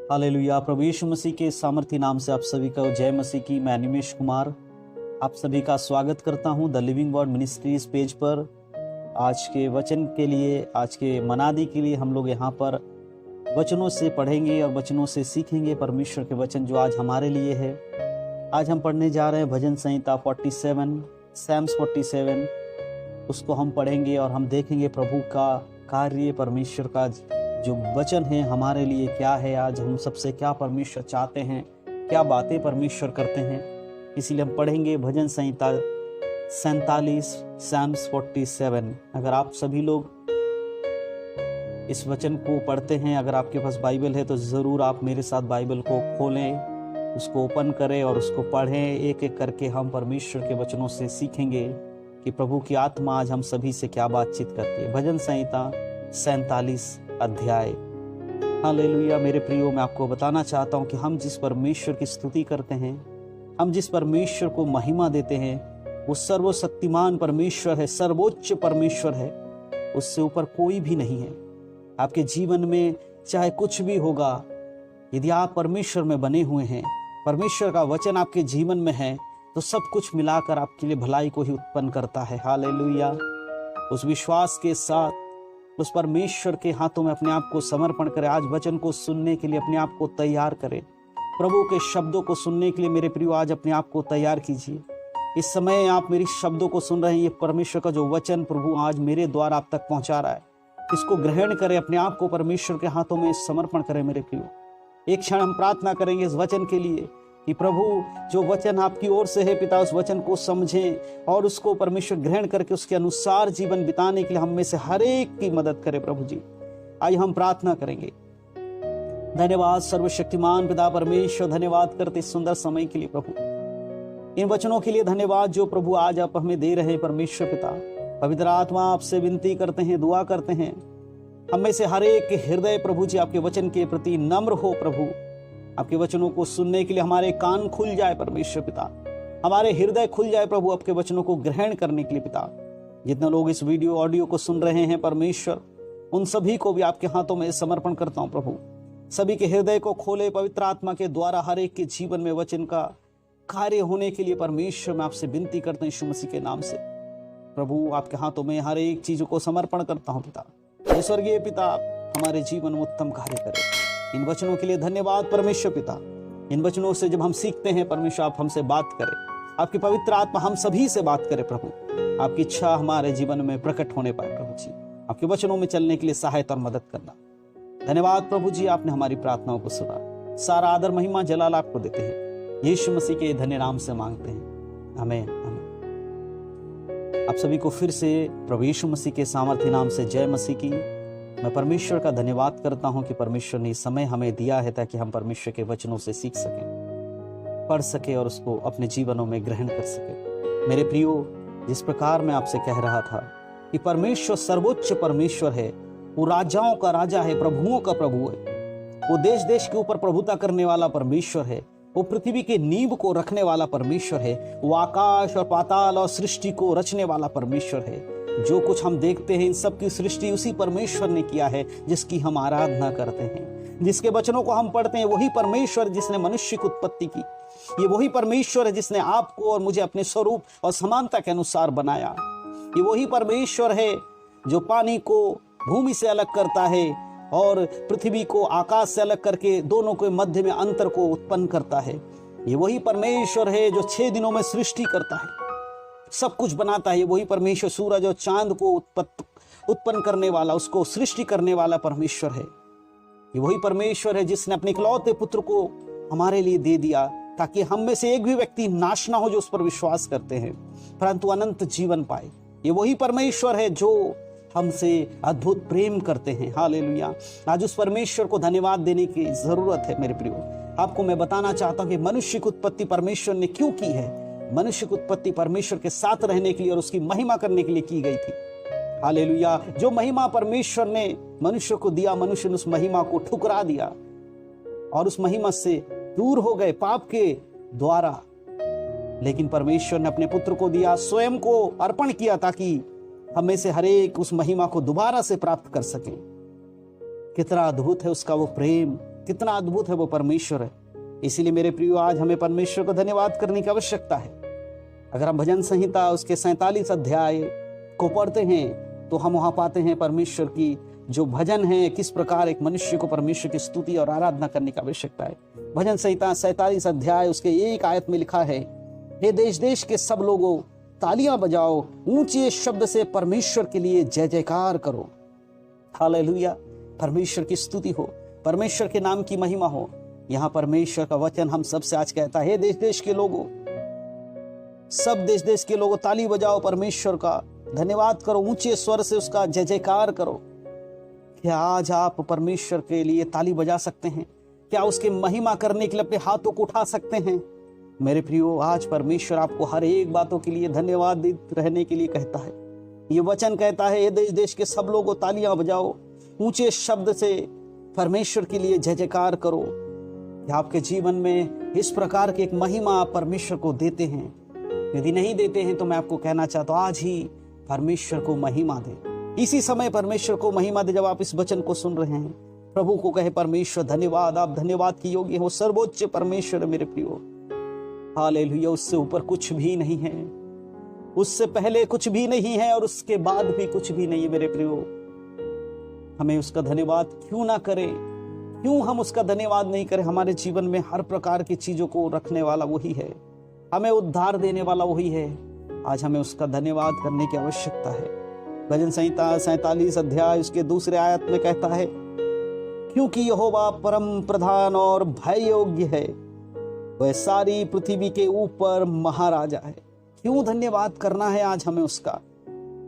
Hallelujah. प्रभु यीशु मसीह के सामर्थी नाम से आप सभी का जय मसीह की। मैं निमेश कुमार आप सभी का स्वागत करता हूं the living word ministries page पर। आज के वचन के लिए, आज के मनादी के लिए हम लोग यहाँ पर वचनों से पढ़ेंगे और वचनों से सीखेंगे परमेश्वर के वचन जो आज हमारे लिए है। आज हम पढ़ने जा रहे हैं भजन संहिता 47, सैम्स 47। उसको हम पढ़ेंगे और हम देखेंगे प्रभु का कार्य, परमेश्वर का जो वचन है हमारे लिए क्या है। आज हम सबसे क्या परमेश्वर चाहते हैं, क्या बातें परमेश्वर करते हैं, इसीलिए हम पढ़ेंगे भजन संहिता 47, सैम्स 47। अगर आप सभी लोग इस वचन को पढ़ते हैं, अगर आपके पास बाइबल है तो ज़रूर आप मेरे साथ बाइबल को खोलें, उसको ओपन करें और उसको पढ़ें। एक एक करके हम परमेश्वर के वचनों से सीखेंगे कि प्रभु की आत्मा आज हम सभी से क्या बातचीत करती है। भजन संहिता 47 अध्याय। हालेलुया। मेरे प्रियो, मैं आपको बताना चाहता हूं कि हम जिस परमेश्वर की स्तुति करते हैं, हम जिस परमेश्वर को महिमा देते हैं, वो सर्वशक्तिमान परमेश्वर है, सर्वोच्च परमेश्वर है। उससे ऊपर कोई भी नहीं है। आपके जीवन में चाहे कुछ भी होगा, यदि आप परमेश्वर में बने हुए हैं, परमेश्वर का वचन आपके जीवन में है, तो सब कुछ मिलाकर आपके लिए भलाई को ही उत्पन्न करता है। हालेलुया। उस विश्वास के साथ उस परमेश्वर के हाथों में अपने आप को समर्पण करें। आज वचन को सुनने के लिए अपने आप को तैयार करें। प्रभु के शब्दों को सुनने के लिए मेरे प्रियो आज अपने आप को तैयार कीजिए। इस समय आप मेरी शब्दों को सुन रहे हैं, ये परमेश्वर का जो वचन प्रभु आज मेरे द्वारा आप तक पहुंचा रहा है, इसको ग्रहण करें, अपने आप को परमेश्वर के हाथों में समर्पण करें। मेरे प्रियो, एक क्षण हम प्रार्थना करेंगे इस वचन के लिए कि प्रभु जो वचन आपकी ओर से है पिता, उस वचन को समझें और उसको परमेश्वर ग्रहण करके उसके अनुसार जीवन बिताने के लिए हम में से हर एक की मदद करें। प्रभु जी, आज हम प्रार्थना करेंगे। धन्यवाद सर्वशक्तिमान पिता परमेश्वर, धन्यवाद करते इस सुंदर समय के लिए प्रभु, इन वचनों के लिए धन्यवाद जो प्रभु आज आप हमें दे रहे हैं। परमेश्वर पिता पवित्र आत्मा, आपसे विनती करते हैं, दुआ करते हैं, हम में से हर एक के हृदय प्रभु जी आपके वचन के प्रति नम्र हो। प्रभु आपके वचनों को सुनने के लिए हमारे कान खुल जाए परमेश्वर पिता, हमारे हृदय खुल जाए प्रभु आपके वचनों को ग्रहण करने के लिए पिता। जितने लोग इस वीडियो ऑडियो को सुन रहे हैं परमेश्वर, उन सभी को भी आपके हाथों में समर्पण करता हूं प्रभु। सभी के हृदय को खोले पवित्र आत्मा के द्वारा, हर एक के जीवन में वचन का कार्य होने के लिए परमेश्वर मैं आपसे विनती करता हूं यीशु मसीह के नाम से। प्रभु आपके हाथों में हर एक चीज को समर्पण करता हूं पिता। हे स्वर्गीय पिता, आप हमारे जीवन में उत्तम कार्य करें। इन वचनों के लिए धन्यवाद परमेश्वर पिता। इन वचनों से जब हम सीखते हैं परमेश्वर, आप हमसे बात करें, आपकी पवित्र आत्मा हम सभी से बात करे प्रभु। आपकी इच्छा हमारे जीवन में प्रकट होने पाए प्रभु जी। आपके वचनों में चलने के लिए सहायता और मदद करना। धन्यवाद प्रभु जी, आपने हमारी प्रार्थनाओं को सुना। सारा आदर महिमा जलाल आपको देते हैं, यीशु मसीह के धन्य नाम से मांगते हैं, आमीन। आप सभी को फिर से प्रभु यीशु मसीह के सामर्थ्य नाम से जय मसीह की। मैं परमेश्वर का धन्यवाद करता हूं कि परमेश्वर ने समय हमें दिया है ताकि हम परमेश्वर के वचनों से सीख सकें, पढ़ सके और उसको अपने जीवनों में ग्रहण कर सके। मेरे प्रियो, जिस प्रकार मैं आपसे कह रहा था कि परमेश्वर सर्वोच्च परमेश्वर है, वो राजाओं का राजा है, प्रभुओं का प्रभु है, वो देश देश के ऊपर प्रभुता करने वाला परमेश्वर है, वो पृथ्वी के नींव को रखने वाला परमेश्वर है, वो आकाश और पाताल और सृष्टि को रचने वाला परमेश्वर है। जो कुछ हम देखते हैं इन सब की सृष्टि उसी परमेश्वर ने किया है जिसकी हम आराधना करते हैं, जिसके वचनों को हम पढ़ते हैं। वही परमेश्वर जिसने मनुष्य की उत्पत्ति की, ये वही परमेश्वर है जिसने आपको और मुझे अपने स्वरूप और समानता के अनुसार बनाया। ये वही परमेश्वर है जो पानी को भूमि से अलग करता है और पृथ्वी को आकाश से अलग करके दोनों के मध्य में अंतर को उत्पन्न करता है। ये वही परमेश्वर है जो 6 दिनों में सृष्टि करता है, सब कुछ बनाता है। वही परमेश्वर सूरज और चांद को उत्पन्न करने वाला, उसको सृष्टि करने वाला परमेश्वर है। ये वही परमेश्वर है जिसने अपने इकलौते पुत्र को हमारे लिए दे दिया ताकि हम में से एक भी व्यक्ति नाश ना हो जो उस पर विश्वास करते हैं, परंतु अनंत जीवन पाए। ये वही परमेश्वर है जो हमसे अद्भुत प्रेम करते हैं। हालेलुया। आज उस परमेश्वर को धन्यवाद देने की जरूरत है। मेरे प्रियो, आपको मैं बताना चाहता हूं कि मनुष्य की उत्पत्ति परमेश्वर ने क्यों की है। मनुष्य की उत्पत्ति परमेश्वर के साथ रहने के लिए और उसकी महिमा करने के लिए की गई थी। हालेलुया। जो महिमा परमेश्वर ने मनुष्य को दिया, मनुष्य ने उस महिमा को ठुकरा दिया और उस महिमा से दूर हो गए पाप के द्वारा। लेकिन परमेश्वर ने अपने पुत्र को दिया, स्वयं को अर्पण किया ताकि हमें से हर एक उस महिमा को दोबारा से प्राप्त कर सके। कितना अद्भुत है उसका वो प्रेम, कितना अद्भुत है वो परमेश्वर है। इसीलिए मेरे प्रियो, आज हमें परमेश्वर को धन्यवाद करने की आवश्यकता है। अगर हम भजन संहिता उसके 47 अध्याय को पढ़ते हैं तो हम वहां पाते हैं परमेश्वर की जो भजन है, किस प्रकार एक मनुष्य को परमेश्वर की स्तुति और आराधना करने की आवश्यकता है। भजन संहिता 47 अध्याय उसके एक आयत में लिखा है, हे देश देश के सब लोगों तालियां बजाओ, ऊंचे शब्द से परमेश्वर के लिए जय जयकार करो। हालेलुया, परमेश्वर की स्तुति हो, परमेश्वर के नाम की महिमा हो। यहाँ परमेश्वर का वचन हम सबसे आज कहता है, देश देश के लोगों, सब देश देश के लोगों ताली बजाओ, परमेश्वर का धन्यवाद करो, ऊंचे स्वर से उसका जय जयकार करो। क्या आज आप परमेश्वर के लिए ताली बजा सकते हैं? क्या उसके महिमा करने के लिए अपने हाथों को उठा सकते हैं? मेरे प्रियो, आज परमेश्वर आपको हर एक बातों के लिए धन्यवाद रहने के लिए कहता है। ये वचन कहता है, ये देश देश के सब लोगों तालियां बजाओ, ऊंचे शब्द से परमेश्वर के लिए जय जयकार करो। क्या आपके जीवन में इस प्रकार की एक महिमा आप परमेश्वर को देते हैं? यदि नहीं देते हैं तो मैं आपको कहना चाहता हूं, आज ही परमेश्वर को महिमा दे। इसी समय परमेश्वर को महिमा दे। जब आप इस वचन को सुन रहे हैं, प्रभु को कहे, परमेश्वर धन्यवाद, आप धन्यवाद की योग्य हो, सर्वोच्च परमेश्वर मेरे प्रियो। हालेलुया, उससे ऊपर कुछ भी नहीं है, उससे पहले कुछ भी नहीं है और उसके बाद भी कुछ भी नहीं है। मेरे प्रियो, हमें उसका धन्यवाद क्यों ना करें? क्यों हम उसका धन्यवाद नहीं करें? हमारे जीवन में हर प्रकार की चीजों को रखने वाला वही है, हमें उद्धार देने वाला वही है। आज हमें उसका धन्यवाद करने की आवश्यकता है। भजन संहिता 47 अध्याय उसके दूसरे आयत में कहता है, क्योंकि यहोवा परम प्रधान और भय योग्य है, वह सारी पृथ्वी के ऊपर महाराजा है। क्यों धन्यवाद करना है आज हमें उसका?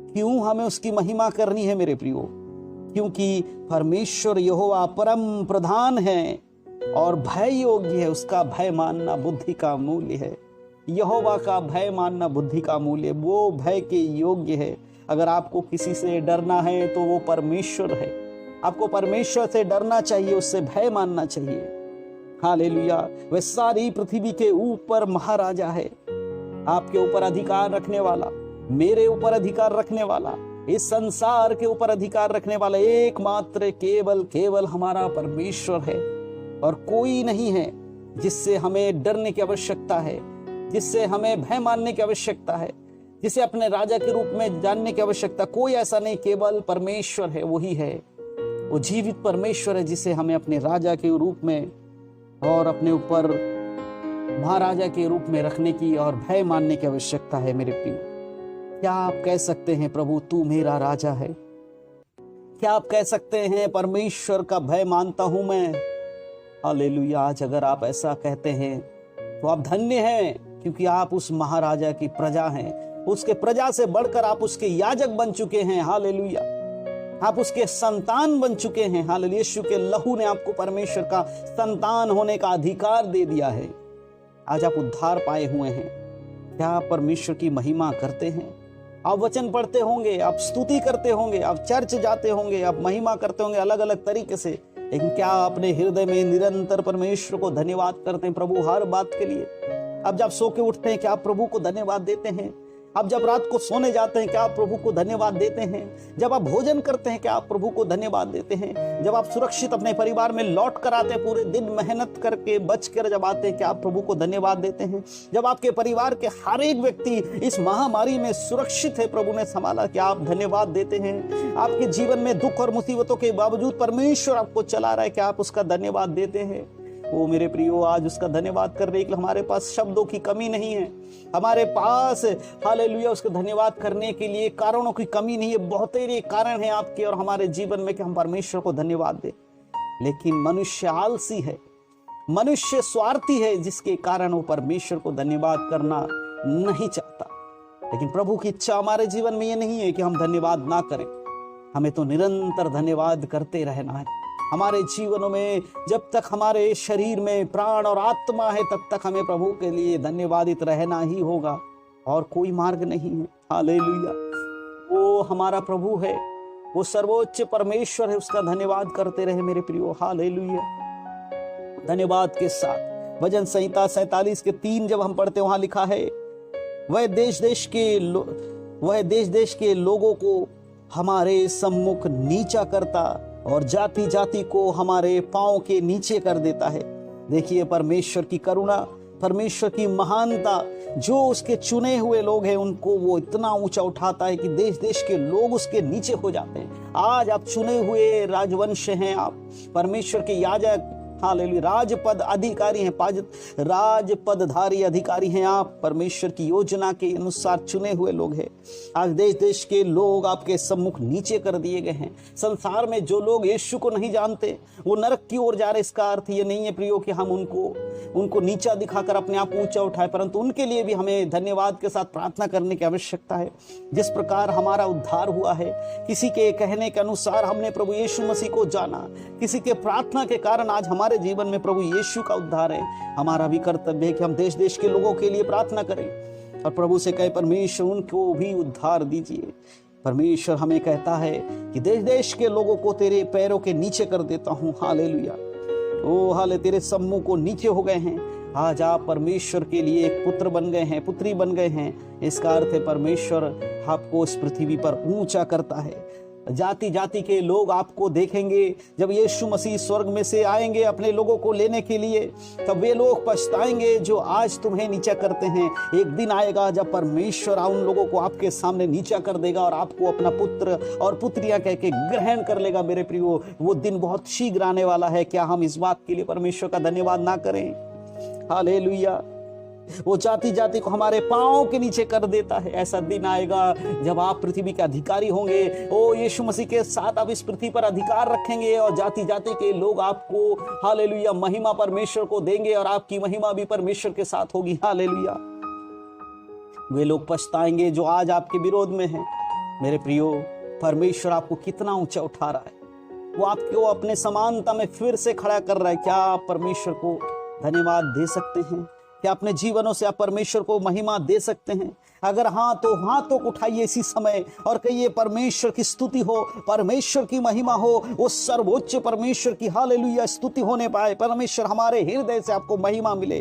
क्यों हमें उसकी महिमा करनी है मेरे प्रियो? क्योंकि परमेश्वर यहोवा परम प्रधान है और भय योग्य है। उसका भय मानना बुद्धि का मूल्य है। यहोवा का भय मानना बुद्धि का मूल्य, वो भय के योग्य है। अगर आपको किसी से डरना है तो वो परमेश्वर है। आपको परमेश्वर से डरना चाहिए, उससे भय मानना चाहिए। हालेलुया, वह सारी पृथ्वी के ऊपर महाराजा है। आपके ऊपर अधिकार रखने वाला, मेरे ऊपर अधिकार रखने वाला, इस संसार के ऊपर अधिकार रखने वाला एकमात्र केवल हमारा परमेश्वर है और कोई नहीं है जिससे हमें डरने की आवश्यकता है, जिससे हमें भय मानने की आवश्यकता है, जिसे अपने राजा के रूप में जानने की आवश्यकता। कोई ऐसा नहीं, केवल परमेश्वर है, वही है, वो जीवित परमेश्वर है जिसे हमें अपने राजा के रूप में और अपने ऊपर महाराजा के रूप में रखने की और भय मानने की आवश्यकता है। मेरे प्रिय, क्या आप कह सकते हैं, प्रभु तू मेरा राजा है? क्या आप कह सकते हैं, परमेश्वर का भय मानता हूं मैं? हालेलुया, आज अगर आप ऐसा कहते हैं तो आप धन्य हैं, क्योंकि आप उस महाराजा की प्रजा हैं। उसके प्रजा से बढ़कर आप उसके याजक बन चुके हैं। हालेलुया, आप उसके संतान बन चुके हैं। हालेलुया, यीशु के लहू ने आपको परमेश्वर का संतान होने का अधिकार दे दिया है। आज आप उद्धार पाए हुए हैं। क्या आप परमेश्वर की महिमा करते हैं? आप वचन पढ़ते होंगे, आप स्तुति करते होंगे, आप चर्च जाते होंगे, आप महिमा करते होंगे अलग अलग तरीके से, लेकिन क्या अपने हृदय में निरंतर परमेश्वर को धन्यवाद करते हैं प्रभु हर बात के लिए? अब जब सो के उठते हैं, क्या आप प्रभु को धन्यवाद देते हैं? अब जब रात को सोने जाते हैं, क्या आप प्रभु को धन्यवाद देते हैं? जब आप भोजन करते हैं, क्या आप प्रभु को धन्यवाद देते हैं? जब आप सुरक्षित अपने परिवार में लौट कर आते हैं, पूरे दिन मेहनत करके बच कर जब आते हैं, क्या आप प्रभु को धन्यवाद देते हैं? जब आपके परिवार के हर एक व्यक्ति इस महामारी में सुरक्षित है, प्रभु ने संभाला, क्या आप धन्यवाद देते हैं? आपके जीवन में दुख और मुसीबतों के बावजूद परमेश्वर आपको चला रहा है, क्या आप उसका धन्यवाद देते हैं? ओ मेरे प्रियो, आज उसका धन्यवाद करने के लिए हमारे पास शब्दों की कमी नहीं है। हमारे पास हालेलुया उसका धन्यवाद करने के लिए कारणों की कमी नहीं है। बहुत ही कारण है आपके और हमारे जीवन में कि हम परमेश्वर को धन्यवाद दें, लेकिन मनुष्य आलसी है, मनुष्य स्वार्थी है, जिसके कारण वो परमेश्वर को धन्यवाद करना नहीं चाहता। लेकिन प्रभु की इच्छा हमारे जीवन में ये नहीं है कि हम धन्यवाद ना करें। हमें तो निरंतर धन्यवाद करते रहना है। हमारे जीवनों में जब तक हमारे शरीर में प्राण और आत्मा है, तब तक हमें प्रभु के लिए धन्यवादित रहना ही होगा और कोई मार्ग नहीं है। हालेलुया, वो हमारा प्रभु है, वो सर्वोच्च परमेश्वर है, उसका धन्यवाद करते रहे मेरे प्रियो। हालेलुया, धन्यवाद के साथ भजन संहिता 47 के 3 जब हम पढ़ते वहां लिखा है, वह देश देश के लोगों को हमारे सम्मुख नीचा करता और जाति जाति को हमारे पांव के नीचे कर देता है। देखिए परमेश्वर की करुणा, परमेश्वर की महानता, जो उसके चुने हुए लोग हैं उनको वो इतना ऊंचा उठाता है कि देश देश के लोग उसके नीचे हो जाते हैं। आज आप चुने हुए राजवंश हैं, आप परमेश्वर के याजक, हालेलुया, राजपद अधिकारी हैं, राजपदधारी अधिकारी हैं आप, परमेश्वर की योजना के अनुसार चुने हुए लोग हैं। आज देश देश के लोग आपके सम्मुख नीचे कर दिए गए हैं। संसार में जो लोग यीशु को नहीं जानते वो नरक की ओर जा रहे। इसका अर्थ ये नहीं है प्रियो कि हम उनको नीचा दिखाकर अपने आप ऊंचा उठाए, परंतु उनके लिए भी हमें धन्यवाद के साथ प्रार्थना करने की आवश्यकता है। जिस प्रकार हमारा उद्धार हुआ है, किसी के कहने के अनुसार हमने प्रभु यीशु मसीह को जाना, किसी के प्रार्थना के कारण आज हमारे जीवन में प्रभु यीशु का उद्धार है। हमारा भी कर्तव्य है कि हम देश देश के लोगों के लिए प्रार्थना करें और प्रभु से कहे परमेश्वर उनको भी उद्धार दीजिए। परमेश्वर हमें कहता है कि देश देश के लोगों को तेरे पैरों के नीचे कर देता हूं। हालेलुया, ओ हाले तेरे सम्मुख को नीचे हो गए हैं। आज आप परमेश्वर के लिए एक पुत्र बन गए हैं, पुत्री बन गए हैं। इसका अर्थ है परमेश्वर आपको इस पृथ्वी पर ऊंचा करता है। जाति जाति के लोग आपको देखेंगे। जब यीशु मसीह स्वर्ग में से आएंगे अपने लोगों को लेने के लिए, तब वे लोग पछताएंगे जो आज तुम्हें नीचा करते हैं। एक दिन आएगा जब परमेश्वर उन लोगों को आपके सामने नीचा कर देगा और आपको अपना पुत्र और पुत्रियां कह के ग्रहण कर लेगा। मेरे प्रियो, वो दिन बहुत शीघ्र आने वाला है। क्या हम इस बात के लिए परमेश्वर का धन्यवाद ना करें? हालेलुया। वो जाति जाति को हमारे पांव के नीचे कर देता है। ऐसा दिन आएगा जब आप पृथ्वी के अधिकारी होंगे। ओ यीशु मसीह के साथ आप इस पृथ्वी पर अधिकार रखेंगे और जाति जाति के लोग आपको हालेलुया महिमा परमेश्वर को देंगे और आपकी महिमा भी परमेश्वर के साथ होगी। हालेलुया। वे लोग पछताएंगे जो आज आपके विरोध में हैं। मेरे प्रियो, परमेश्वर आपको कितना ऊंचा उठा रहा है। वो आपको अपने समानता में फिर से खड़ा कर रहा है। क्या आप परमेश्वर को धन्यवाद दे सकते हैं? क्या अपने जीवनों से आप परमेश्वर को महिमा दे सकते हैं? अगर हाँ तो हाथों को उठाइए इसी समय और कहिए परमेश्वर की स्तुति हो, परमेश्वर की महिमा हो, वो सर्वोच्च परमेश्वर की हालेलुया स्तुति होने पाए। परमेश्वर हमारे हृदय से आपको महिमा मिले।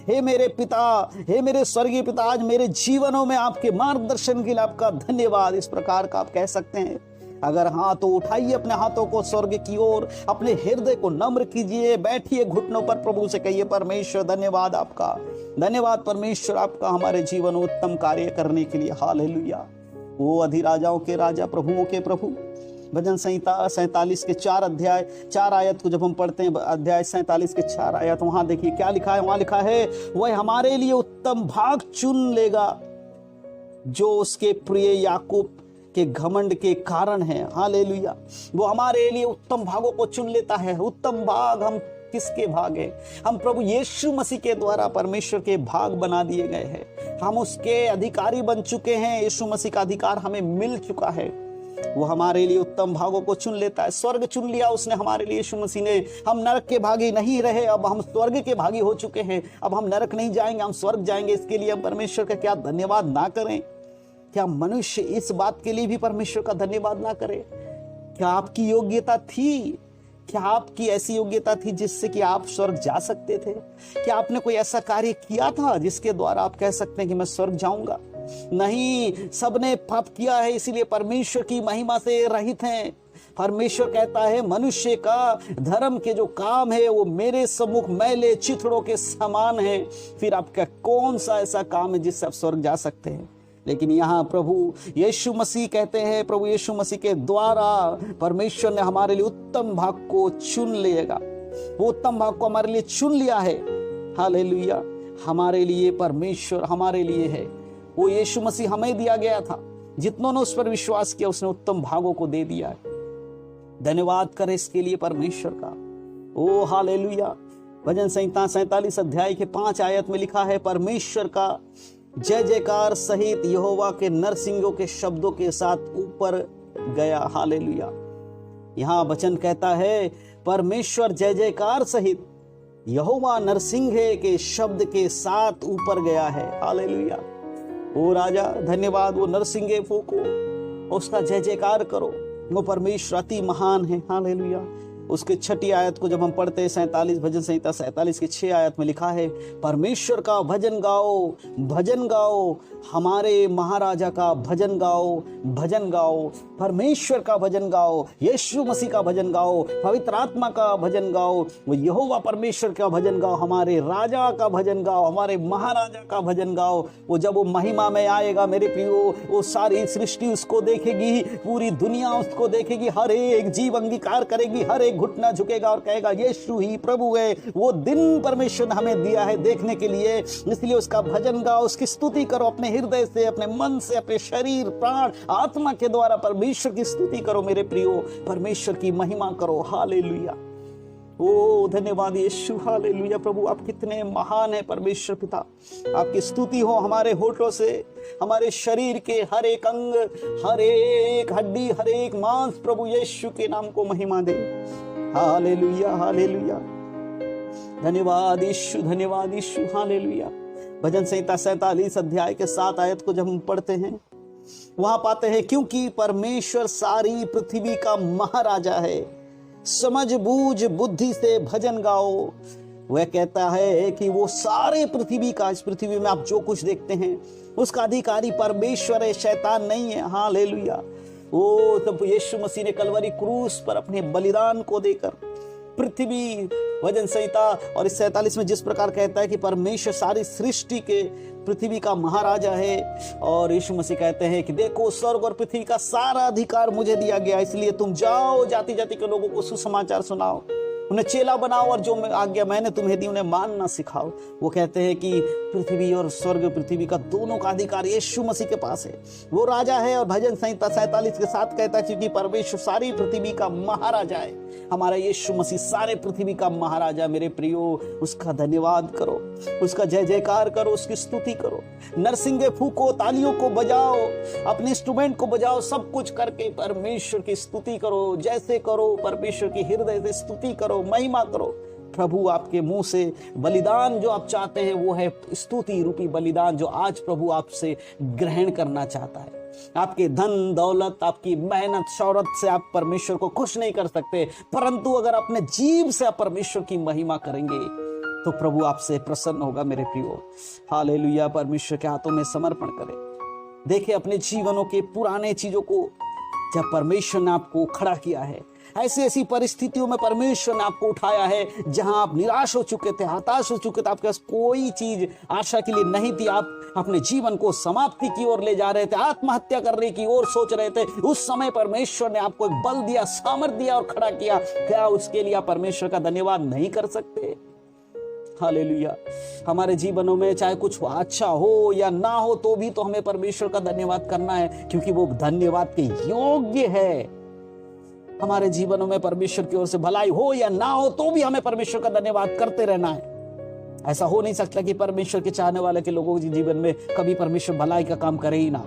हे मेरे पिता, हे मेरे स्वर्गीय पिता, आज मेरे जीवनों में आपके मार्गदर्शन के लिए आपका धन्यवाद। इस प्रकार का आप कह सकते हैं। अगर हाँ तो उठाइए अपने हाथों को स्वर्ग की ओर, अपने हृदय को नम्र कीजिए, बैठिए घुटनों पर, प्रभु से कहिए परमेश्वर धन्यवाद आपका, धन्यवाद परमेश्वर आपका हमारे जीवन में उत्तम कार्य करने के लिए। हालेलुया। वो अधिराजाओं के राजा, प्रभुओं के प्रभु। भजन संहिता 47 के 4 आयत को जब हम पढ़ते हैं, अध्याय 47 के 4 आयत, वहां देखिए क्या लिखा है। वहां लिखा है, वह हमारे लिए उत्तम भाग चुन लेगा जो उसके प्रिय याकूब के घमंड के कारण है। हालेलुया। वो हमारे लिए उत्तम भागों को चुन लेता है। उत्तम भाग हम किसके भाग हैं? हम प्रभु यीशु मसीह के द्वारा परमेश्वर के भाग बना दिए गए हैं। हम उसके अधिकारी बन चुके हैं। यीशु मसीह का अधिकार हमें मिल चुका है। वो हमारे लिए उत्तम भागों को चुन लेता है। स्वर्ग चुन लिया उसने हमारे लिए, यीशु मसीह ने। हम नरक के भागी नहीं रहे, अब हम स्वर्ग के भागी हो चुके हैं। अब हम नरक नहीं जाएंगे, हम स्वर्ग जाएंगे। इसके लिए हम परमेश्वर का क्या धन्यवाद ना करें? क्या मनुष्य इस बात के लिए भी परमेश्वर का धन्यवाद ना करे? क्या आपकी योग्यता थी? क्या आपकी ऐसी योग्यता थी जिससे कि आप स्वर्ग जा सकते थे? क्या आपने कोई ऐसा कार्य किया था जिसके द्वारा आप कह सकते हैं कि मैं स्वर्ग जाऊंगा? नहीं, सबने पाप किया है, इसीलिए परमेश्वर की महिमा से रहित हैं। परमेश्वर कहता है मनुष्य का धर्म के जो काम है वो मेरे सम्मुख मैले चिथड़ों के समान है। फिर आपका कौन सा ऐसा काम है जिससे आप स्वर्ग जा सकते हैं? लेकिन यहाँ प्रभु यीशु मसीह कहते हैं, प्रभु यीशु मसीह के द्वारा परमेश्वर ने हमारे लिए उत्तम भाग को चुन लिएगा। वो उत्तम भाग को हमारे लिए चुन लिया है। हालेलुया। हमारे लिए परमेश्वर हमारे लिए है। वो यीशु मसीह हमें दिया गया था। जितनों ने उस पर विश्वास किया उसने उत्तम भागों को दे दिया है। धन्यवाद करें इसके लिए परमेश्वर का। ओ हालेलुया। भजन संहिता 47 अध्याय के 5 आयत में लिखा है, परमेश्वर का जय जयकार सहित यहोवा के नरसिंगों के शब्दों के साथ ऊपर गया। हालेलुया। यहाँ वचन कहता है परमेश्वर जय जयकार सहित यहोवा नरसिंह के शब्द के साथ ऊपर गया है। हालेलुया। ओ राजा धन्यवाद। वो नरसिंगे फूको, उसका जय जयकार करो। वो परमेश्वर अति महान है। हालेलुया। उसके 6 आयत को जब हम पढ़ते हैं, 47 भजन संहिता 47 की 6 आयत में लिखा है, परमेश्वर का भजन गाओ, भजन गाओ, हमारे महाराजा का भजन गाओ, भजन गाओ, परमेश्वर का भजन गाओ, यीशु मसीह का भजन गाओ, पवित्र आत्मा का भजन गाओ, वो यहोवा परमेश्वर का भजन गाओ, हमारे राजा का भजन गाओ, हमारे महाराजा का भजन गाओ। वो जब वो महिमा में आएगा मेरे प्रियो, वो सारी सृष्टि उसको देखेगी, पूरी दुनिया उसको देखेगी, हर एक जीव अंगीकार करेगी, हर एक घुटना झुकेगा और कहेगा यीशु ही प्रभु है। वो दिन परमेश्वर ने हमें दिया है देखने के लिए, इसलिए उसका भजन गाओ, उसकी स्तुति करो, अपने हृदय से, अपने मन से, अपने शरीर, प्राण, आत्मा के द्वारा परमेश्वर की स्तुति करो मेरे प्रियो, परमेश्वर की महिमा करो। हालेलुया, ओ धन्यवाद यीशु, हालेलुया। प्रभु आप कितने महान है परमेश्वर पिता, आपकी स्तुति हो हमारे होठों से, हमारे शरीर के हर एक अंग, हर एक हड्डी, हर एक मांस प्रभु यीशु के नाम को महिमा दे। हालेलुया, हालेलुया, धन्यवाद यीशु, धन्यवाद यीशु, हालेलुया। भजन संहिता 47 अध्याय के 7 आयत को जब हम पढ़ते हैं, वहां पाते हैं, क्योंकि परमेश्वर सारी पृथ्वी का महाराजा है, समझ बूझ बुद्धि से भजन गाओ। वह कहता है कि वो सारे पृथ्वी का, इस पृथ्वी में आप जो कुछ देखते हैं उसका अधिकारी परमेश्वर है, शैतान नहीं है। हालेलुया। वो तब यीशु मसीह ने कलवरी क्रूस पर अपने बलिदान को देकर पृथ्वी, भजन संहिता और इस 47 में जिस प्रकार कहता है कि परमेश्वर सारी सृष्टि के पृथ्वी का महाराजा है, और यीशु मसीह कहते हैं कि देखो स्वर्ग और पृथ्वी का सारा अधिकार मुझे दिया गया, इसलिए तुम जाओ, जाति जाति के लोगों को सुसमाचार सुनाओ, उन्हें चेला बनाओ, और जो आज्ञा मैंने तुम्हें दी उन्हें मानना सिखाओ। वो कहते हैं कि पृथ्वी और स्वर्ग, पृथ्वी का दोनों का अधिकार यीशु मसीह के पास है, वो राजा है। और भजन संहिता 47 के 7 कहता है, क्योंकि परमेश्वर सारी पृथ्वी का महाराजा है, हमारा यीशु मसीह सारे पृथ्वी का महाराजा। मेरे प्रियो, उसका धन्यवाद करो, उसका जय जयकार करो, उसकी स्तुति करो, नरसिंगे फूको, तालियों को बजाओ, अपने इंस्ट्रूमेंट को बजाओ, सब कुछ करके परमेश्वर की स्तुति करो। जैसे करो, परमेश्वर की हृदय से स्तुति करो, महिमा करो। प्रभु आपके मुंह से बलिदान जो आप चाहते हैं वो है स्तुति रूपी बलिदान, जो आज प्रभु आपसे ग्रहण करना चाहता है। आपके धन दौलत, आपकी मेहनत शौहरत से आप परमेश्वर को खुश नहीं कर सकते, परंतु अगर अपने जीव से आप परमेश्वर की महिमा करेंगे तो प्रभु आपसे प्रसन्न होगा मेरे प्रियो। हालेलुया। परमेश्वर के हाथों में समर्पण करें। देखिए अपने जीवनों के पुराने चीजों को, जब परमेश्वर ने आपको खड़ा किया है, ऐसी ऐसी परिस्थितियों में परमेश्वर ने आपको उठाया है जहां आप निराश हो चुके थे, हताश हो चुके थे, आपके पास कोई चीज आशा के लिए नहीं थी, आप अपने जीवन को समाप्ति की ओर ले जा रहे थे, आत्महत्या करने की ओर सोच रहे थे। उस समय परमेश्वर ने आपको एक बल दिया, सामर्थ्य दिया और खड़ा किया। क्या उसके लिए आप परमेश्वर का धन्यवाद नहीं कर सकते? हालेलुया। हमारे जीवनों में चाहे कुछ अच्छा हो या ना हो, तो भी तो हमें परमेश्वर का धन्यवाद करना है, क्योंकि वो धन्यवाद के योग्य है। हमारे जीवनों में परमेश्वर की ओर से भलाई हो या ना हो, तो भी हमें परमेश्वर का धन्यवाद करते रहना है। ऐसा हो नहीं सकता कि परमेश्वर के चाहने वाले के लोगों के जीवन में कभी परमेश्वर भलाई का काम करे ही ना।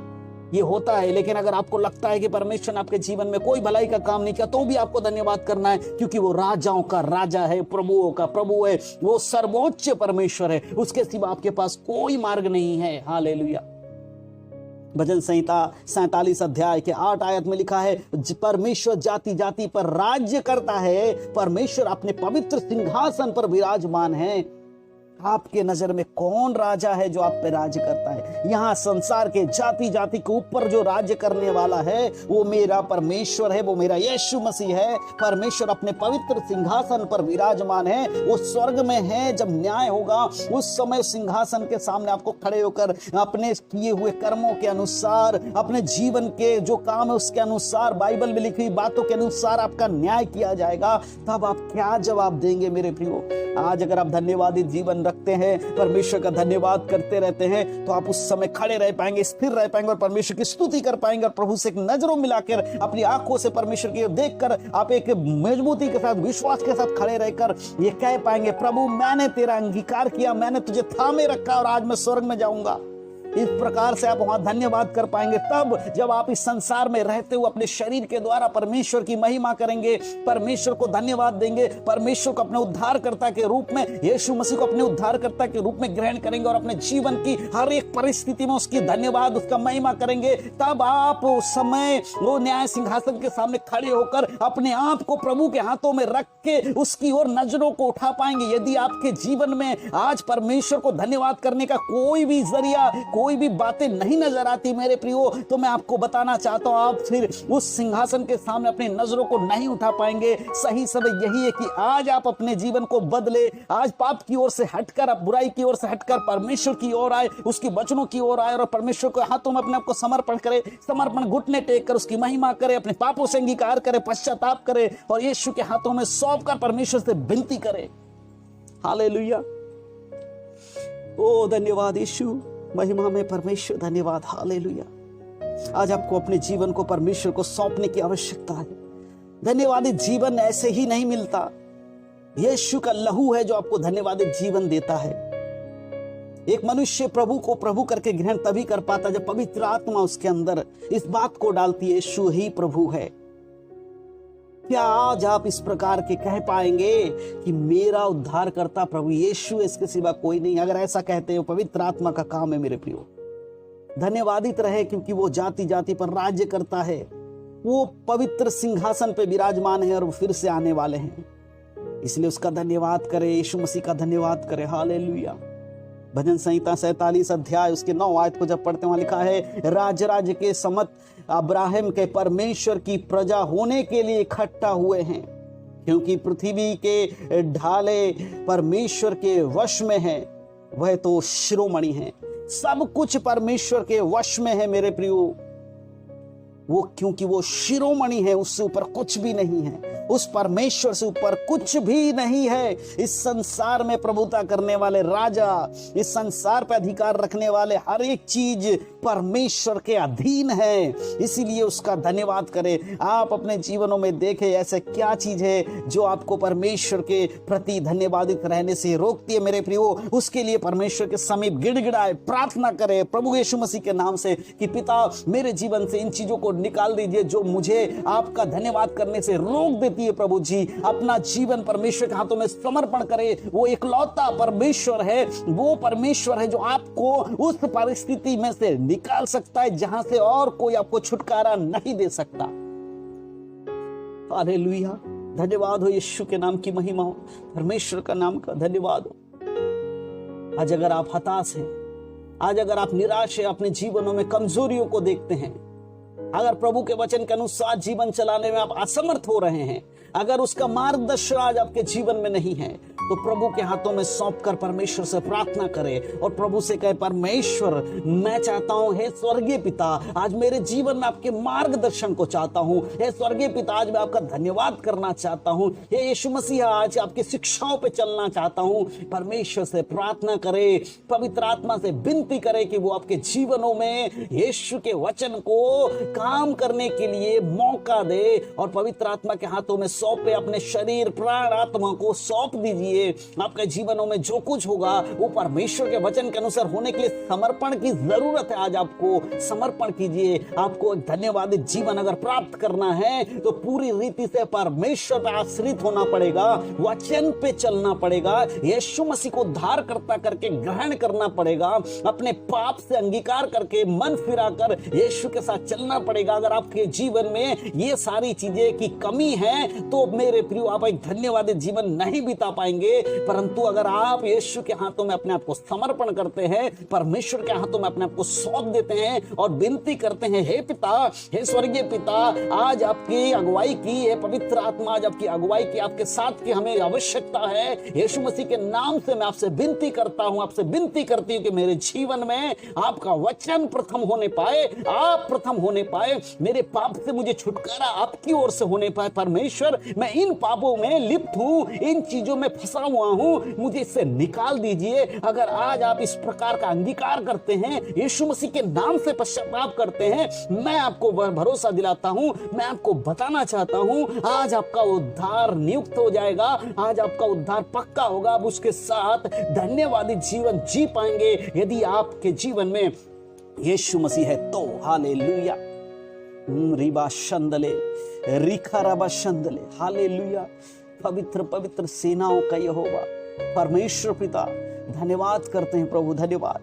ये होता है, लेकिन अगर आपको लगता है कि परमेश्वर ने आपके जीवन में कोई भलाई का काम नहीं किया, तो भी आपको धन्यवाद करना है, क्योंकि वो राजाओं का राजा है, प्रभुओं का प्रभु है, वो सर्वोच्च परमेश्वर है, उसके सिवा आपके पास कोई मार्ग नहीं है। हालेलुया। भजन संहिता 47 अध्याय के 8 आयत में लिखा है, परमेश्वर जाति जाति पर राज्य करता है, परमेश्वर अपने पवित्र सिंहासन पर विराजमान है। आपके नजर में कौन राजा है जो आप पे राज्य करता है? यहाँ संसार के जाति जाति के ऊपर जो राज्य करने वाला है वो मेरा परमेश्वर है, वो मेरा यीशु मसीह है। परमेश्वर अपने पवित्र सिंहासन पर विराजमान है, वो स्वर्ग में है। जब न्याय होगा उस समय सिंहासन के सामने आपको खड़े होकर अपने किए हुए कर्मों के अनुसार, अपने जीवन के जो काम है उसके अनुसार, बाइबल में लिखी बातों के अनुसार आपका न्याय किया जाएगा। तब आप क्या जवाब देंगे मेरे प्रियो? आज अगर आप धन्यवादी जीवन रखते हैं, परमेश्वर का धन्यवाद करते रहते हैं, तो आप उस समय खड़े रह पाएंगे, स्थिर रह पाएंगे और परमेश्वर की स्तुति कर पाएंगे। और प्रभु से एक नजरों मिलाकर, अपनी आंखों से परमेश्वर की देखकर आप एक मजबूती के साथ, विश्वास के साथ खड़े रहकर ये कह पाएंगे, प्रभु मैंने तेरा अंगीकार किया, मैंने तुझे थामे रखा और आज मैं स्वर्ग में जाऊंगा। इस प्रकार से आप वहां धन्यवाद कर पाएंगे तब जब आप इस संसार में रहते हुए अपने शरीर के द्वारा परमेश्वर की महिमा करेंगे, परमेश्वर को धन्यवाद देंगे, परमेश्वर को अपने उद्धारकर्ता के रूप में, यीशु मसीह को अपने उद्धारकर्ता के रूप में ग्रहण करेंगे और अपने जीवन की हर एक परिस्थिति में उसकी धन्यवाद, उसका महिमा करेंगे। तब आप उस समय वो न्याय सिंहासन के सामने खड़े होकर अपने आप को प्रभु के हाथों में रख के उसकी ओर नजरों को उठा पाएंगे। यदि आपके जीवन में आज परमेश्वर को धन्यवाद करने का कोई भी जरिया, कोई भी बातें नहीं नजर आती मेरे प्रियो, तो मैं आपको बताना चाहता हूं आप फिर उस सिंहासन के सामने अपनी नजरों को नहीं उठा पाएंगे। सही समय यही है कि आज आप अपने जीवन को बदले, आज पाप की ओर से हटकर, आप बुराई की ओर से हटकर परमेश्वर की ओर आए, उसकी वचनों की ओर आए और परमेश्वर के हाथों में अपने आप को समर्पण करे, समर्पण घुटने टेक कर उसकी महिमा करे, अपने पापों से अंगीकार करे, पश्चाताप करे और यीशु के हाथों में सौंप कर परमेश्वर से विनती करे। हालेलुया। ओ धन्यवाद यीशु, महिमा में परमेश्वर, धन्यवाद। हालेलुया। आज आपको अपने जीवन को परमेश्वर को सौंपने की आवश्यकता है। धन्यवादित जीवन ऐसे ही नहीं मिलता। यीशु का लहू है जो आपको धन्यवादित जीवन देता है। एक मनुष्य प्रभु को प्रभु करके ग्रहण तभी कर पाता जब पवित्र आत्मा उसके अंदर इस बात को डालती है, यीशु ही प्रभु है। क्या आज आप इस प्रकार के कह पाएंगे कि मेरा उद्धार करता प्रभु यीशु, इसके सिवा कोई नहीं? अगर ऐसा कहते हो, पवित्र आत्मा का काम है मेरे प्रियो। धन्यवादित रहे क्योंकि वो जाति जाति पर राज्य करता है, वो पवित्र सिंहासन पे विराजमान है और वो फिर से आने वाले हैं, इसलिए उसका धन्यवाद करें, यीशु मसीह का धन्यवाद करें। हालेलुया। भजन संहिता 47 अध्याय उसके 9 आयत को जब पढ़ते वहां लिखा है, राज राज्य के समत अब्राहम के परमेश्वर की प्रजा होने के लिए इकट्ठा हुए हैं, क्योंकि पृथ्वी के ढाले परमेश्वर के वश में है, वह तो शिरोमणि है। सब कुछ परमेश्वर के वश में है मेरे प्रियो, वो क्योंकि वो शिरोमणि है, उससे ऊपर कुछ भी नहीं है, उस परमेश्वर से ऊपर कुछ भी नहीं है। इस संसार में प्रभुता करने वाले राजा, इस संसार पर अधिकार रखने वाले हर एक चीज परमेश्वर के अधीन है, इसीलिए उसका धन्यवाद करें। आप अपने जीवनों में देखें ऐसे क्या चीज है जो आपको परमेश्वर के प्रति धन्यवादित रहने से रोकती है मेरे प्रियो। उसके लिए परमेश्वर के समीप गिड़गिड़ाए, प्रार्थना करें प्रभु यीशु मसीह के नाम से कि पिता मेरे जीवन से इन चीजों को निकाल दीजिए जो मुझे आपका धन्यवाद करने से रोक देती है। प्रभु जी अपना जीवन परमेश्वर के हाथों में समर्पण करें। वो इकलौता परमेश्वर है, वो परमेश्वर है जो आपको उस परिस्थिति में से निकाल सकता है जहां से और कोई आपको छुटकारा नहीं दे सकता। हालेलुया। धन्यवाद हो, यीशु के नाम की महिमा हो, परमेश्वर का नाम का धन्यवाद हो। आज अगर आप हताश हैं, आज अगर आप निराश हैं, अपने जीवनों में कमजोरियों को देखते हैं, अगर प्रभु के वचन के अनुसार जीवन चलाने में आप असमर्थ हो रहे हैं, अगर उसका मार्गदर्शन आज आपके जीवन में नहीं है, तो प्रभु के हाथों में सौंपकर परमेश्वर से प्रार्थना करें और प्रभु से कहे, परमेश्वर मैं चाहता हूं, हे स्वर्गीय पिता, आज मेरे जीवन में आपके मार्गदर्शन को चाहता हूं। हे स्वर्गीय पिता, आज मैं आपका धन्यवाद करना चाहता हूं। हे यीशु मसीह, आज आपकी शिक्षाओं पे चलना चाहता हूं। परमेश्वर से प्रार्थना करें, पवित्र आत्मा से विनती करें कि वो आपके जीवनों में यीशु के वचन को काम करने के लिए मौका दे और पवित्र आत्मा के हाथों में सौंपे। अपने शरीर, प्राण, आत्मा को सौंप दीजिए। आपके जीवनों में जो कुछ होगा वो परमेश्वर के वचन के अनुसार होने के लिए समर्पण की जरूरत है। आज आपको समर्पण कीजिए। आपको एक धन्यवादित जीवन अगर प्राप्त करना है तो पूरी रीति से परमेश्वर पर आश्रित होना पड़ेगा, वचन पे चलना पड़ेगा, यीशु मसीह को उद्धारकर्ता करके ग्रहण करना पड़ेगा, अपने पाप से अंगीकार करके मन फिराकर यीशु के साथ चलना पड़ेगा। अगर आपके जीवन में ये सारी चीजें की कमी है तो मेरे प्रियो आप एक धन्यवादित जीवन नहीं बिता पाएंगे। परंतु अगर आप यीशु के हाथों में अपने आप को समर्पण करते हैं, परमेश्वर के हाथों में अपने आप को सौंप देते हैं और विनती करते हैं, हे पिता, हे स्वर्गीय पिता, आज आपकी अगुवाई की, हे पवित्र आत्मा आज आपकी अगुवाई की, आपके साथ की हमें आवश्यकता है। यीशु मसीह के नाम से मैं आपसे विनती करता हूं, आपसे विनती करती हूं कि मेरे जीवन में आपका वचन प्रथम होने पाए, आप प्रथम होने पाए, मेरे पाप से मुझे छुटकारा आपकी ओर से होने पाए। परमेश्वर मैं इन पापों में लिप्त हूं, इन चीजों में फंसा हुआ हूं, मुझे इससे निकाल दीजिए। अगर आज आप इस प्रकार का अंगीकार करते हैं, यीशु मसीह के नाम से पश्चाताप करते हैं, मैं आपको भरोसा दिलाता हूं, मैं आपको बताना चाहता हूं, आज आपका उद्धार नियुक्त हो जाएगा, आज आपका उद्धार पक्का होगा। आप उसके साथ धन्यवादित जीवन जी पाएंगे। यदि आपके जीवन में यीशु मसीह है तो। हालेलुया। रिबा शंदले, रिखा रबा शंदले। हालेलुया। पवित्र पवित्र सेनाओं का यहोवा परमेश्वर पिता, धन्यवाद करते हैं प्रभु, धन्यवाद,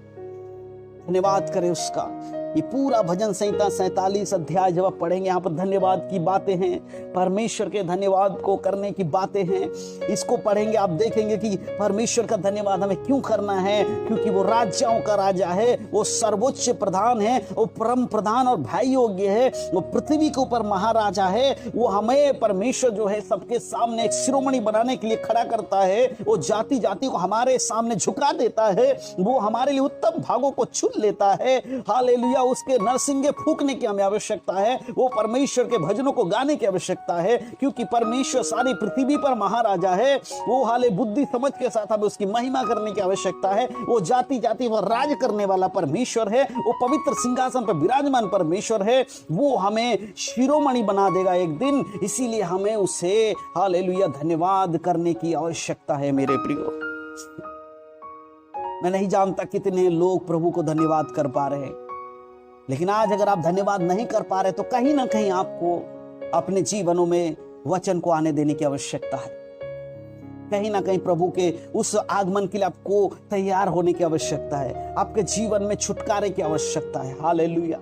धन्यवाद करें उसका। ये पूरा भजन संहिता 47 अध्याय जब आप पढ़ेंगे, यहाँ पर धन्यवाद की बातें हैं, परमेश्वर के धन्यवाद को करने की बातें हैं। इसको पढ़ेंगे आप देखेंगे कि परमेश्वर का धन्यवाद हमें क्यों करना है, क्योंकि वो राजाओं का राजा है, वो सर्वोच्च प्रधान है, वो परम प्रधान और भाई योग्य है, वो पृथ्वी के ऊपर महाराजा है। वो हमें परमेश्वर जो है सबके सामने एक शिरोमणि बनाने के लिए खड़ा करता है। वो जाति जाति को हमारे सामने झुका देता है, वो हमारे लिए उत्तम भागों को चुन लेता है। हालेलुया। उसके नरसिंगे फूकने की हमें आवश्यकता है, वो परमेश्वर के भजनों को गाने की आवश्यकता है, क्योंकि परमेश्वर सारी पृथ्वी पर महाराजा है। वो हाले बुद्धि समझ के साथ हमें उसकी महिमा करने की आवश्यकता है। वो जाति जाति पर राज करने वाला परमेश्वर है, वो पवित्र सिंहासन पर विराजमान परमेश्वर है। वो हमें शिरोमणि बना देगा एक दिन, इसीलिए हमें उसे हालेलुया धन्यवाद करने की आवश्यकता है। मेरे प्रियो, मैं नहीं जानता कितने लोग प्रभु को धन्यवाद कर पा रहे हैं, लेकिन आज अगर आप धन्यवाद नहीं कर पा रहे तो कहीं ना कहीं आपको अपने जीवनों में वचन को आने देने की आवश्यकता है। कहीं ना कहीं प्रभु के उस आगमन के लिए आपको तैयार होने की आवश्यकता है। आपके जीवन में छुटकारे की आवश्यकता है। हालेलुया।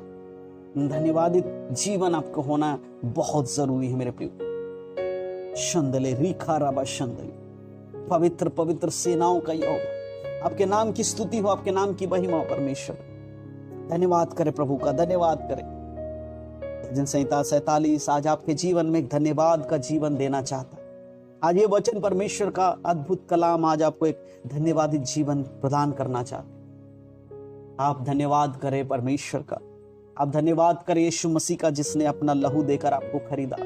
धन्यवादित जीवन आपको होना बहुत जरूरी है मेरे प्रियो। शंदले रिखा राबा शंदले, पवित्र पवित्र सेनाओं का यहोवा, आपके नाम की स्तुति हो, आपके नाम की महिमा हो परमेश्वर। धन्यवाद करें प्रभु का, धन्यवाद करें। भजन संहिता 47 आज आपके जीवन में एक धन्यवाद का जीवन देना चाहता है। आज ये वचन परमेश्वर का अद्भुत कलाम आज आपको एक धन्यवादित जीवन प्रदान करना चाहते हैं। आप धन्यवाद करें परमेश्वर का, आप धन्यवाद करें यीशु मसीह का जिसने अपना लहू देकर आपको खरीदा।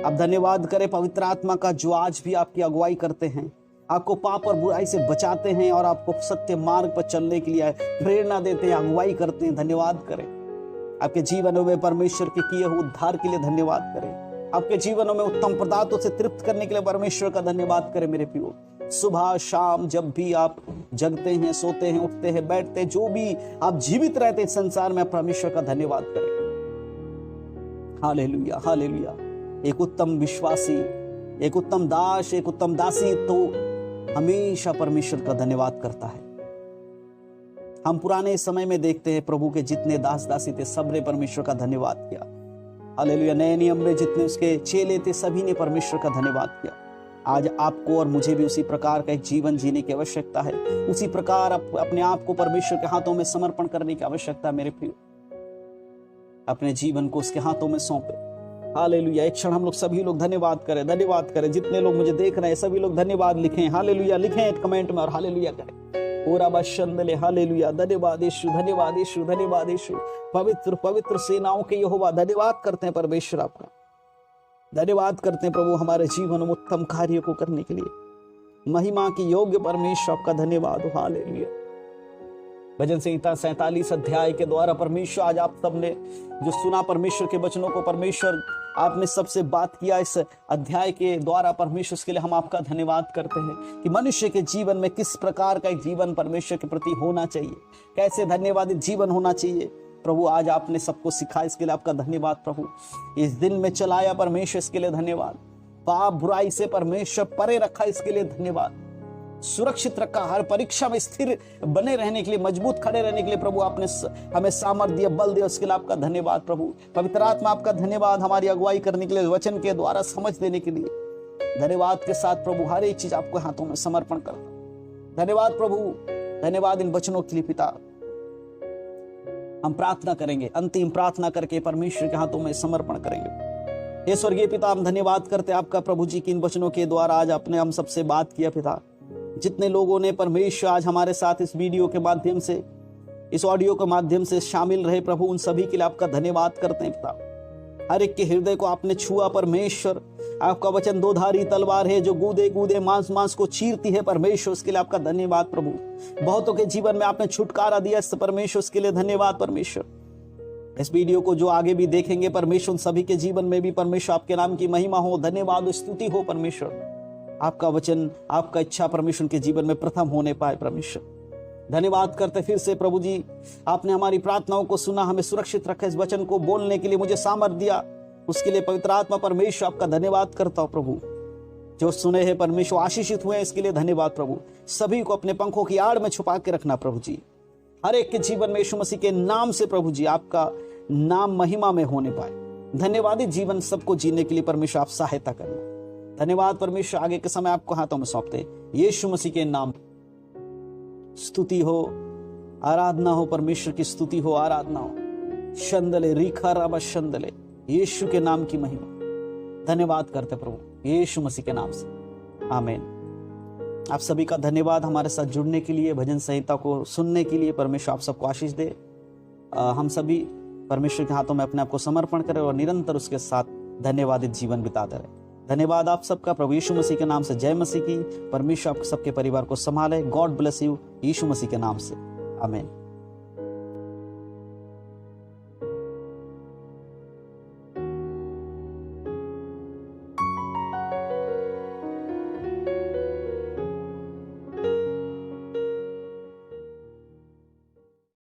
आप धन्यवाद करें पवित्र आत्मा का जो आज भी आपकी अगुवाई करते हैं, आपको पाप और बुराई से बचाते हैं और आपको सत्य मार्ग पर चलने के लिए प्रेरणा देते हैं, अगुवाई करते हैं। धन्यवाद करें। आपके जीवनों में परमेश्वर के किए हुए उद्धार के लिए धन्यवाद करें। आपके जीवनों में उत्तम पदार्थों से तृप्त करने के लिए परमेश्वर का धन्यवाद करें। मेरे प्रियो, सुबह शाम जब भी आप जगते हैं, सोते हैं, उठते हैं, बैठते हैं, जो भी आप जीवित रहते हैं संसार में, परमेश्वर का धन्यवाद करें। Hallelujah, hallelujah. एक उत्तम विश्वासी, एक उत्तम दास, एक उत्तम दासी तो हमेशा परमेश्वर का धन्यवाद करता है। हम पुराने समय में देखते हैं प्रभु के जितने दास दासी थे सबने परमेश्वर का धन्यवाद किया। हालेलुया। नए नियम में जितने उसके चेले थे सभी ने परमेश्वर का धन्यवाद किया। आज आपको और मुझे भी उसी प्रकार का एक जीवन जीने की आवश्यकता है। उसी प्रकार अपने आप को परमेश्वर के हाथों में समर्पण करने की आवश्यकता है। मेरे प्रियो, अपने जीवन को उसके हाथों में सौंपे। हालेलुया। एक क्षण हम लोग सभी लोग धन्यवाद करें, धन्यवाद करें। जितने लोग मुझे देख रहे हैं सभी लोग धन्यवाद लिखें। हालेलुया लिखें कमेंट में और हालेलुया करें। ओरा बशंदले, हालेलुया। धन्यवाद यीशु, धन्यवाद यीशु, धन्यवाद यीशु। पवित्र पवित्र सेनाओं के यहोवा, धन्यवाद करते हैं परमेश्वर आपका, धन्यवाद करते हैं प्रभु हमारे जीवन में उत्तम कार्य को करने के लिए। महिमा की योग्य परमेश्वर आपका धन्यवाद हो। हालेलुया। भजन संहिता 47 अध्याय के द्वारा परमेश्वर आज आप सबने जो सुना परमेश्वर के वचनों को, परमेश्वर आपने सबसे बात किया इस अध्याय के द्वारा परमेश्वर, के लिए हम आपका धन्यवाद करते हैं कि मनुष्य के जीवन में किस प्रकार का एक जीवन परमेश्वर के प्रति होना चाहिए, कैसे धन्यवादित जीवन होना चाहिए। प्रभु आज आपने सबको सिखाया, इसके लिए आपका धन्यवाद प्रभु। इस दिन में चलाया परमेश्वर, इसके लिए धन्यवाद। पाप बुराई से परमेश्वर परे रखा, इसके लिए धन्यवाद। सुरक्षित रखा, हर परीक्षा में स्थिर बने रहने के लिए, मजबूत खड़े रहने के लिए प्रभु आपने हमें सामर्थ्य दिया, बल दिया, उसके लिए आपका धन्यवाद प्रभु। पवित्र आत्मा आपका धन्यवाद, हमारी अगुवाई करने के लिए, वचन के द्वारा समझ देने के लिए धन्यवाद के साथ प्रभु हर एक चीज आपको हाथों में समर्पण करता। धन्यवाद प्रभु, धन्यवाद इन वचनों के लिए पिता। हम प्रार्थना करेंगे, अंतिम प्रार्थना करके परमेश्वर के हाथों में समर्पण करेंगे। हे स्वर्गीय पिता, हम धन्यवाद करते आपका प्रभु जी की इन वचनों के द्वारा आज आपने हम सबसे बात किया पिता। जितने लोगों ने परमेश्वर आज हमारे साथ इस वीडियो के माध्यम से, इस ऑडियो के माध्यम से शामिल रहे प्रभु, उन सभी के लिए आपका धन्यवाद करते हैं पिता। हर एक के हृदय को आपने छुआ परमेश्वर। आपका वचन दो धारी तलवार है जो गूदे गूदे मांस मांस को चीरती है परमेश्वर, उसके लिए आपका धन्यवाद प्रभु। बहुतों के जीवन में आपने छुटकारा दिया परमेश्वर, उसके लिए धन्यवाद परमेश्वर। इस वीडियो को जो आगे भी देखेंगे परमेश्वर, सभी के जीवन में भी परमेश्वर आपके नाम की महिमा हो, धन्यवाद, स्तुति हो परमेश्वर। आपका वचन, आपका इच्छा परमेश्वर के जीवन में प्रथम होने पाए परमेश्वर। धन्यवाद करते फिर से प्रभु जी, आपने हमारी प्रार्थनाओं को सुना, हमें सुरक्षित रखा, इस वचन को बोलने के लिए मुझे सामर्थ्य दिया, उसके लिए पवित्र आत्मा परमेश्वर आपका धन्यवाद करता हूं प्रभु। जो सुने हैं परमेश्वर आशीषित हुए, इसके लिए धन्यवाद प्रभु। सभी को अपने पंखों की आड़ में छुपा के रखना प्रभु जी। हर एक के जीवन में यीशु मसीह के नाम से प्रभु जी आपका नाम महिमा में होने पाए। धन्यवादित जीवन सबको जीने के लिए परमेश्वर आप सहायता करना। धन्यवाद परमेश्वर, आगे के समय आपको हाथों में सौंपते, यीशु मसीह के नाम। स्तुति हो, आराधना हो, परमेश्वर की स्तुति हो, आराधना हो। शंदले रीखा राबा शंदले, यीशु के नाम की महिमा। धन्यवाद करते प्रभु यीशु मसीह के नाम से, आमीन। आप सभी का धन्यवाद हमारे साथ जुड़ने के लिए, भजन संहिता को सुनने के लिए। परमेश्वर आप सबको आशीष दे। हम सभी परमेश्वर के हाथों में अपने आप को समर्पण करें और निरंतर उसके साथ धन्यवादित जीवन बिताते रहे। धन्यवाद आप सबका प्रभु यीशु मसीह के नाम से। जय मसीह की। परमेश्वर आप सबके परिवार को संभाले। गॉड ब्लेस यू, यीशु मसीह के नाम से, आमीन।